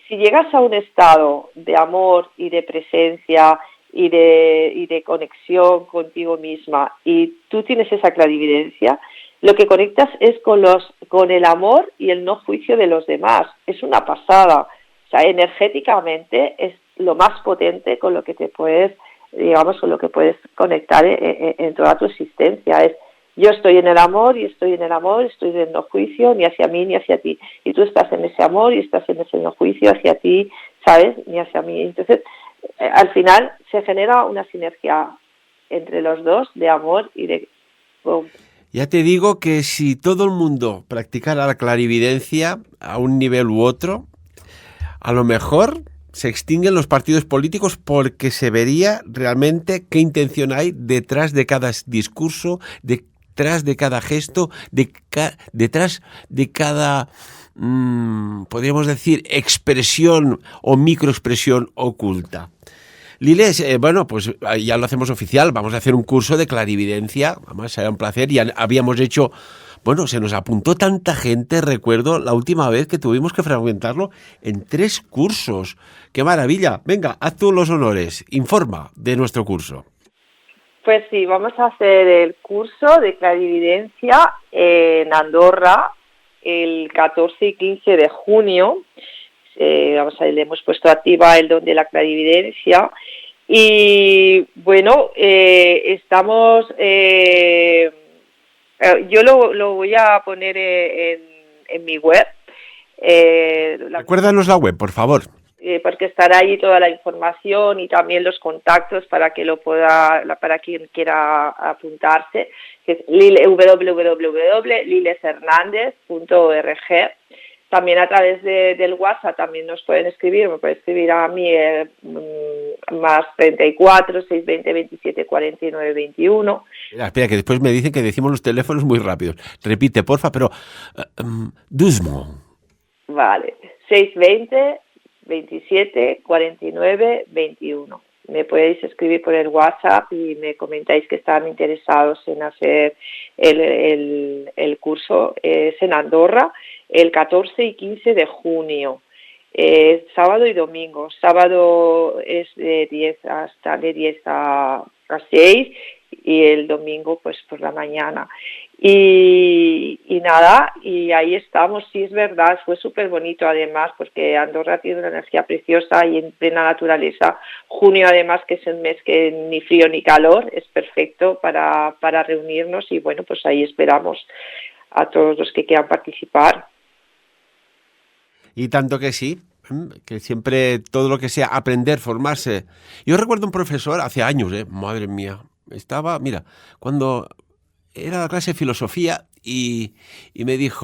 Speaker 4: si llegas a un estado de amor y de presencia y de conexión contigo misma y tú tienes esa clarividencia, lo que conectas es con el amor y el no juicio de los demás. Es una pasada. O sea, energéticamente es lo más potente con lo que te puedes, digamos, con lo que puedes conectar en toda tu existencia. Es yo estoy en el amor y estoy en el amor, estoy en el no juicio ni hacia mí ni hacia ti. Y tú estás en ese amor y estás en ese no juicio hacia ti, ¿sabes? Ni hacia mí. Entonces, al final se genera una sinergia entre los dos de amor y de...
Speaker 3: Ya te digo que si todo el mundo practicara la clarividencia a un nivel u otro, a lo mejor se extinguen los partidos políticos porque se vería realmente qué intención hay detrás de cada discurso, detrás de cada gesto, detrás de cada, podríamos decir, expresión o microexpresión oculta. Liles, bueno, pues ya lo hacemos oficial, vamos a hacer un curso de clarividencia, además será un placer, ya habíamos hecho, bueno, se nos apuntó tanta gente, recuerdo la última vez que tuvimos que fragmentarlo en 3 cursos. ¡Qué maravilla! Venga, haz tú los honores, informa de nuestro curso.
Speaker 4: Pues sí, vamos a hacer el curso de clarividencia en Andorra el 14 y 15 de junio. Le hemos puesto activa el don de la clarividencia y bueno, estamos, yo lo voy a poner en mi web.
Speaker 3: Recuérdanos la web, por favor.
Speaker 4: Porque estará ahí toda la información y también los contactos para que para quien quiera apuntarse, que es www.lileshernandez.org. También a través del WhatsApp también nos pueden escribir, me pueden escribir a mí más 34 620 27 49 21.
Speaker 3: Espera, que después me dicen que decimos los teléfonos muy rápidos. Repite, porfa, pero doucement.
Speaker 4: Vale, 620 27 49 21. Me podéis escribir por el WhatsApp y me comentáis que están interesados en hacer el curso. Es en Andorra el 14 y 15 de junio, sábado y domingo. Sábado es de 10 a 6 y el domingo pues por la mañana. Y nada, y ahí estamos, sí es verdad, fue súper bonito además porque Andorra tiene una energía preciosa y en plena naturaleza. Junio además, que es el mes que ni frío ni calor, es perfecto para reunirnos y bueno, pues ahí esperamos a todos los que quieran participar.
Speaker 3: Y tanto que sí, que siempre todo lo que sea aprender, formarse. Yo recuerdo un profesor hace años, madre mía, estaba, mira, cuando era la clase de filosofía y me dice,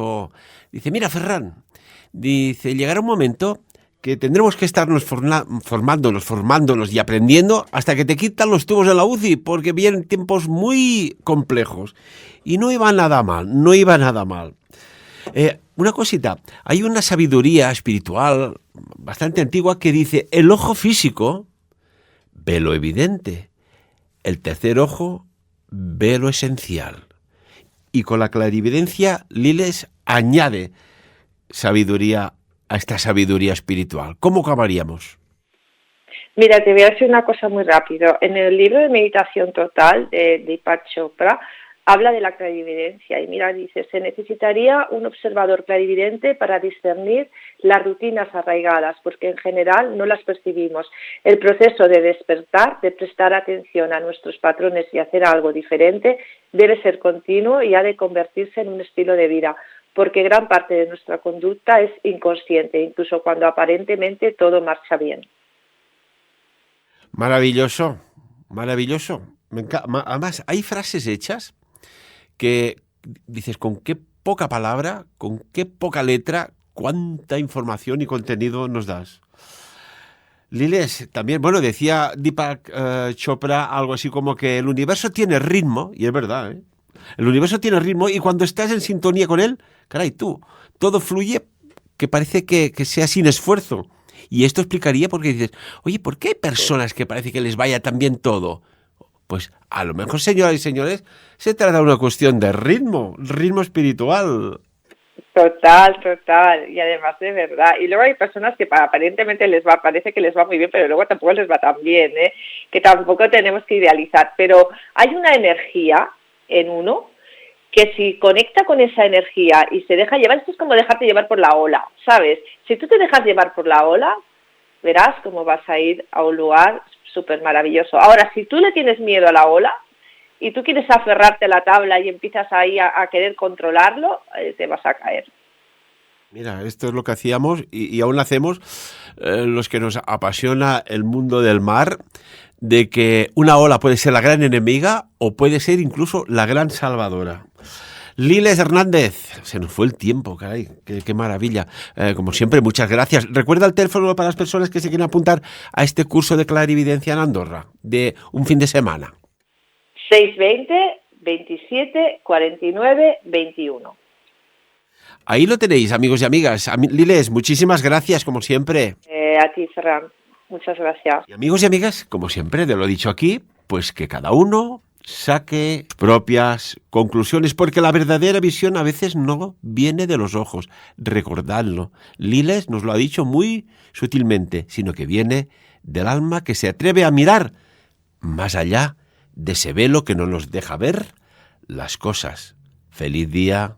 Speaker 3: mira Ferran, dice, llegará un momento que tendremos que estarnos formándonos y aprendiendo hasta que te quitan los tubos de la UCI, porque vienen tiempos muy complejos. Y no iba nada mal. Una cosita, hay una sabiduría espiritual bastante antigua que dice, el ojo físico ve lo evidente, el tercer ojo ve lo esencial. Y con la clarividencia, Liles añade sabiduría a esta sabiduría espiritual. ¿Cómo acabaríamos?
Speaker 4: Mira, te voy a decir una cosa muy rápido. En el libro de Meditación Total de Deepak Chopra, habla de la clarividencia y mira, dice, se necesitaría un observador clarividente para discernir las rutinas arraigadas, porque en general no las percibimos. El proceso de despertar, de prestar atención a nuestros patrones y hacer algo diferente, debe ser continuo y ha de convertirse en un estilo de vida, porque gran parte de nuestra conducta es inconsciente, incluso cuando aparentemente todo marcha bien.
Speaker 3: Maravilloso. Además, hay frases hechas que dices, con qué poca palabra, con qué poca letra, cuánta información y contenido nos das. Liles, también, bueno, decía Deepak Chopra algo así como que el universo tiene ritmo, y es verdad, ¿eh? El universo tiene ritmo y cuando estás en sintonía con él, caray, todo fluye que parece que sea sin esfuerzo. Y esto explicaría por qué dices, oye, ¿por qué hay personas que parece que les vaya tan bien todo? Pues a lo mejor, señoras y señores, se trata de una cuestión de ritmo espiritual.
Speaker 4: Total, y además de verdad. Y luego hay personas que aparentemente parece que les va muy bien, pero luego tampoco les va tan bien, ¿eh? Que tampoco tenemos que idealizar. Pero hay una energía en uno que si conecta con esa energía y se deja llevar, esto es como dejarte llevar por la ola, ¿sabes? Si tú te dejas llevar por la ola, verás cómo vas a ir a un lugar súper maravilloso. Ahora, si tú le tienes miedo a la ola y tú quieres aferrarte a la tabla y empiezas ahí a querer controlarlo, te vas a caer.
Speaker 3: Mira, esto es lo que hacíamos y aún hacemos los que nos apasiona el mundo del mar, de que una ola puede ser la gran enemiga o puede ser incluso la gran salvadora. Liles Hernández, se nos fue el tiempo, caray, qué maravilla. Como siempre, muchas gracias. Recuerda el teléfono para las personas que se quieren apuntar a este curso de clarividencia en Andorra, de un fin de semana.
Speaker 4: 620 27 49 21.
Speaker 3: Ahí lo tenéis, amigos y amigas. Liles, muchísimas gracias, como siempre.
Speaker 4: A ti, Ferran. Muchas gracias.
Speaker 3: Y amigos y amigas, como siempre, de lo dicho aquí, pues que cada uno saque propias conclusiones, porque la verdadera visión a veces no viene de los ojos. Recordadlo. Liles nos lo ha dicho muy sutilmente, sino que viene del alma que se atreve a mirar más allá de ese velo que no nos deja ver las cosas. ¡Feliz día!